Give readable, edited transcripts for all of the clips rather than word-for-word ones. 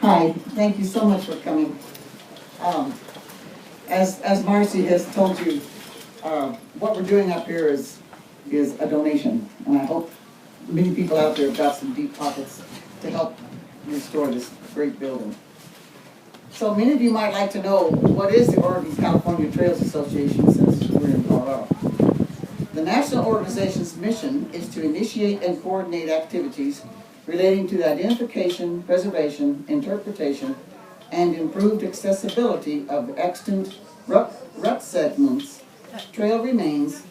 Hi, thank you so much for coming. Um, as Marcy has told you, what we're doing up here is a donation, and I hope many people out there have got some deep pockets to help restore this great building. So many of you might like to know, what is the Oregon California Trails Association, since we're in Colorado? The national organization's mission is to initiate and coordinate activities relating to the identification, preservation, interpretation, and improved accessibility of extant rut segments, trail remains,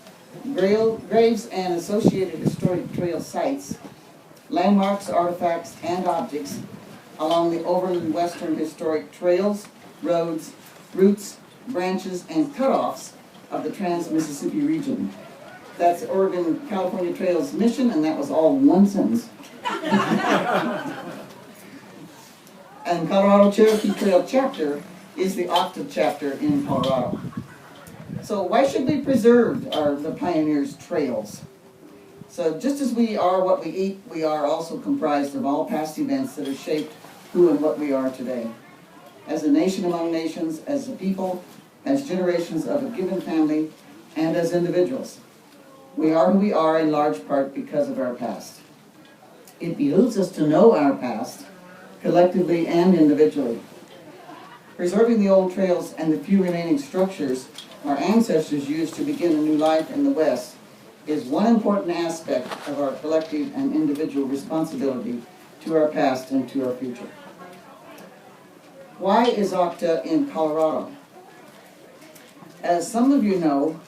graves and associated historic trail sites, landmarks, artifacts, and objects along the overland western historic trails, roads, routes, branches, and cutoffs of the Trans-Mississippi region. That's Oregon California Trails mission, and that was all one sentence. And Colorado Cherokee Trail chapter is the octave chapter in Colorado. So why should we preserve the pioneers' trails? So just as we are what we eat, we are also comprised of all past events that have shaped who and what we are today. As a nation among nations, as a people, as generations of a given family, and as individuals. We are who we are in large part because of our past. It behooves us to know our past, collectively and individually. Preserving the old trails and the few remaining structures our ancestors used to begin a new life in the West is one important aspect of our collective and individual responsibility to our past and to our future. Why is OCTA in Colorado? As some of you know,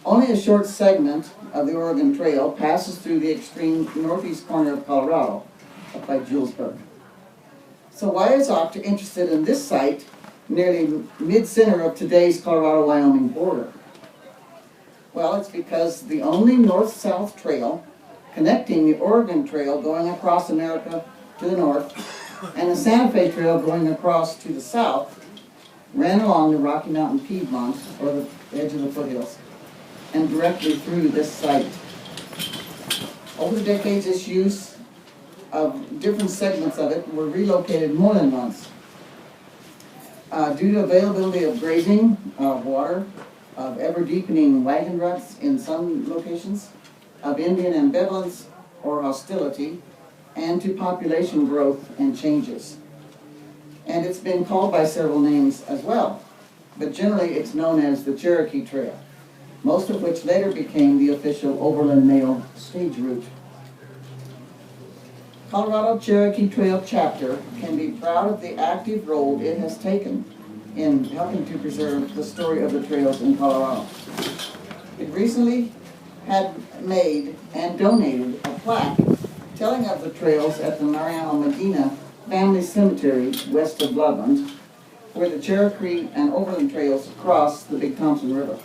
only a short segment of the Oregon Trail passes through the extreme northeast corner of Colorado, up by Julesburg. So why is OCTA interested in this site, nearly mid-center of today's Colorado-Wyoming border? Well, it's because the only north-south trail connecting the Oregon Trail going across America to the north and the Santa Fe Trail going across to the south ran along the Rocky Mountain Piedmont, or the edge of the foothills, and directly through this site. Over the decades, its use of different segments of it were relocated more than once. Due to availability of grazing, water, of ever-deepening wagon ruts in some locations, of Indian ambivalence or hostility, and to population growth and changes. And it's been called by several names as well, but generally it's known as the Cherokee Trail, most of which later became the official Overland Mail stage route. Colorado Cherokee Trail chapter can be proud of the active role it has taken in helping to preserve the story of the trails in Colorado. It recently had made and donated a plaque telling of the trails at the Mariano Medina Family Cemetery west of Loveland, where the Cherokee and Overland trails cross the Big Thompson River.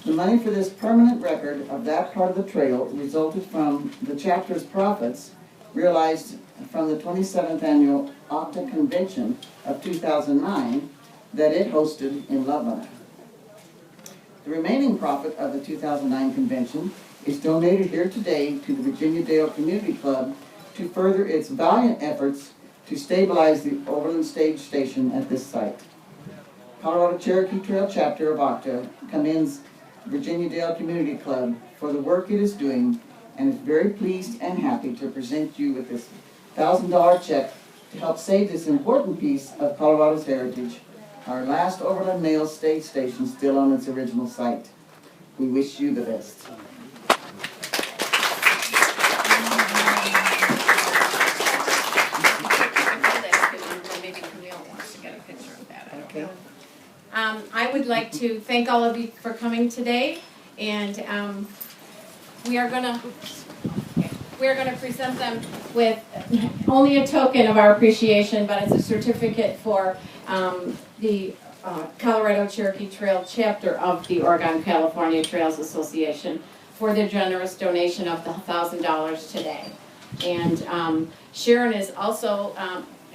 The money for this permanent record of that part of the trail resulted from the chapter's profits realized from the 27th Annual OCTA Convention of 2009 that it hosted in Loveland. The remaining profit of the 2009 convention is donated here today to the Virginia Dale Community Club to further its valiant efforts to stabilize the Overland Stage Station at this site. Colorado Cherokee Trail chapter of OCTA commends Virginia Dale Community Club for the work it is doing, and is very pleased and happy to present you with this $1,000 check to help save this important piece of Colorado's heritage, our last Overland Mail stage station still on its original site. We wish you the best. Maybe Camille wants to get a picture of that. I don't Okay. know. I would like to thank all of you for coming today, and we are gonna present them with only a token of our appreciation, but it's a certificate for the Colorado Cherokee Trail chapter of the Oregon California Trails Association for their generous donation of the $1,000 today. And Sharon is also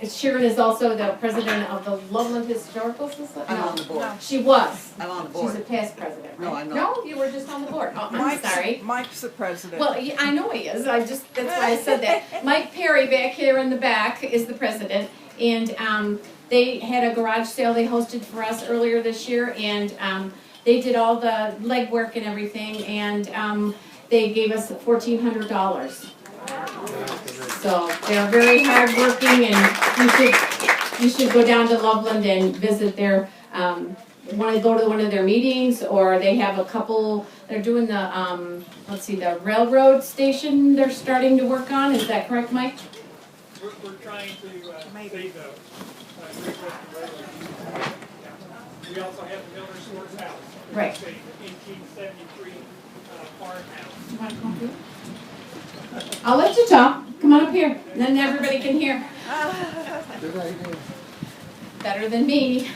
Sharon is also the president of the Loveland Historical Society. I'm on the board. She was. I'm on the She's a board. past president. No, I'm not. No, you were just on the board. Oh, I'm sorry. Mike's the president. Well, yeah, I know he is. That's why I said that. Mike Perry back here in the back is the president, and they had a garage sale they hosted for us earlier this year, and they did all the legwork and everything, and they gave us $1,400. So they're very hardworking, and you should go down to Loveland and visit their. Want to go to one of their meetings, or they have a couple. They're doing the the railroad station. They're starting to work on. Is that correct, Mike? We're trying to save the Great Western Railroad. Yeah. We also have the Miller Swords House. Right. It's a 1873 farmhouse. You want to come through? I'll let you talk. Come on up here, and then everybody can hear. Good idea. Better than me.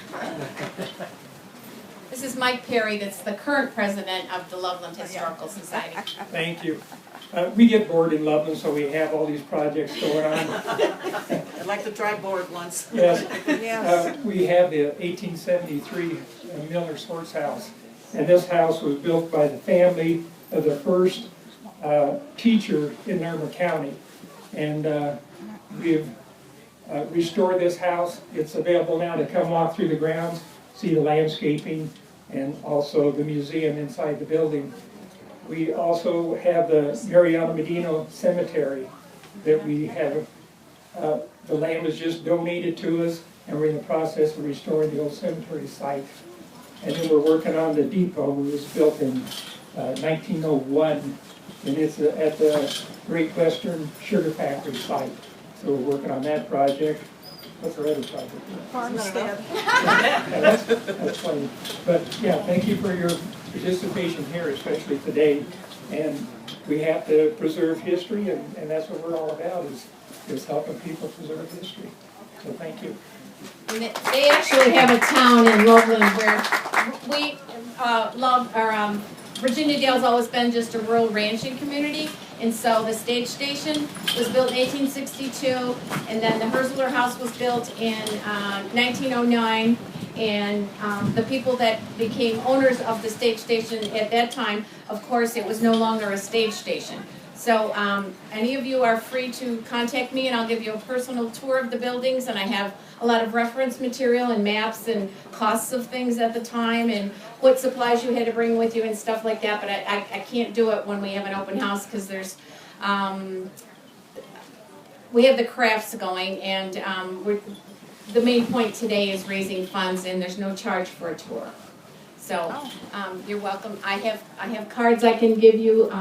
This is Mike Perry, that's the current president of the Loveland Historical Society. Thank you. We get bored in Loveland, so we have all these projects going on. I'd like to try board once. Yes. Yes. We have the 1873 Miller Swords House. And this house was built by the family of the first teacher in Lerma County. And we've restored this house. It's available now to come walk through the grounds, see the landscaping, and also the museum inside the building. We also have the Mariano Medina Cemetery that we have. The land was just donated to us, and we're in the process of restoring the old cemetery site. And then we're working on the depot. It was built in 1901, and it's at the Great Western Sugar Factory site. So we're working on that project. What's our other project? Farmstead. Yeah, that's funny. But yeah, thank you for your participation here, especially today. And we have to preserve history, and that's what we're all about, is helping people preserve history. So thank you. And they actually have a town in Loveland where we love, or Virginia Dale's always been just a rural ranching community. And so the stage station was built in 1862, and then the Herzler House was built in 1909. And the people that became owners of the stage station at that time, of course, it was no longer a stage station. So any of you are free to contact me, and I'll give you a personal tour of the buildings, and I have a lot of reference material and maps and costs of things at the time and what supplies you had to bring with you and stuff like that, but I can't do it when we have an open house because there's we have the crafts going, and the main point today is raising funds, and there's no charge for a tour. So you're welcome. I have cards I can give you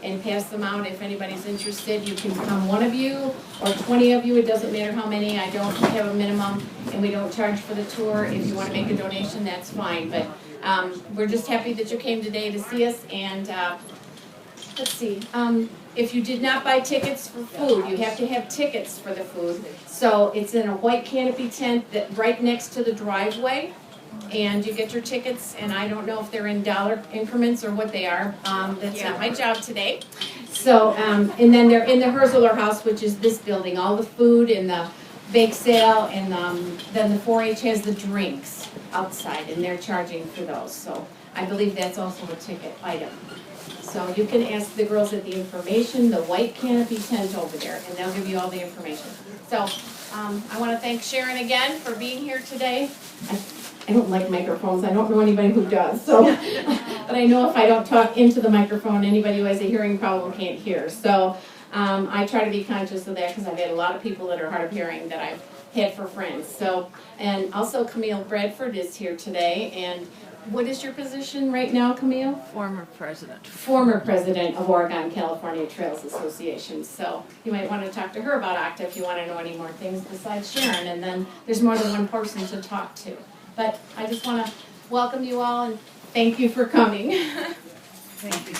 and pass them out if anybody's interested. You can come, one of you or 20 of you. It doesn't matter how many. I don't have a minimum, and we don't charge for the tour. If you want to make a donation, that's fine. But we're just happy that you came today to see us. And let's see. If you did not buy tickets for food, you have to have tickets for the food. So it's in a white canopy tent that right next to the driveway. And you get your tickets, and I don't know if they're in dollar increments or what they are. That's not my job today. So, and then they're in the Herzler House, which is this building. All the food and the bake sale, and then the 4-H has the drinks outside, and they're charging for those. So I believe that's also a ticket item. So you can ask the girls at the information, the white canopy tent over there, and they'll give you all the information. So I want to thank Sharon again for being here today. I don't like microphones. I don't know anybody who does. So, but I know if I don't talk into the microphone, anybody who has a hearing problem can't hear. So I try to be conscious of that because I've had a lot of people that are hard of hearing that I've had for friends. So, and also Camille Bradford is here today. And what is your position right now, Camille? Former president. Former president of Oregon California Trails Association. So you might want to talk to her about OCTA if you want to know any more things besides Sharon. And then there's more than one person to talk to. But I just want to welcome you all and thank you for coming. Thank you.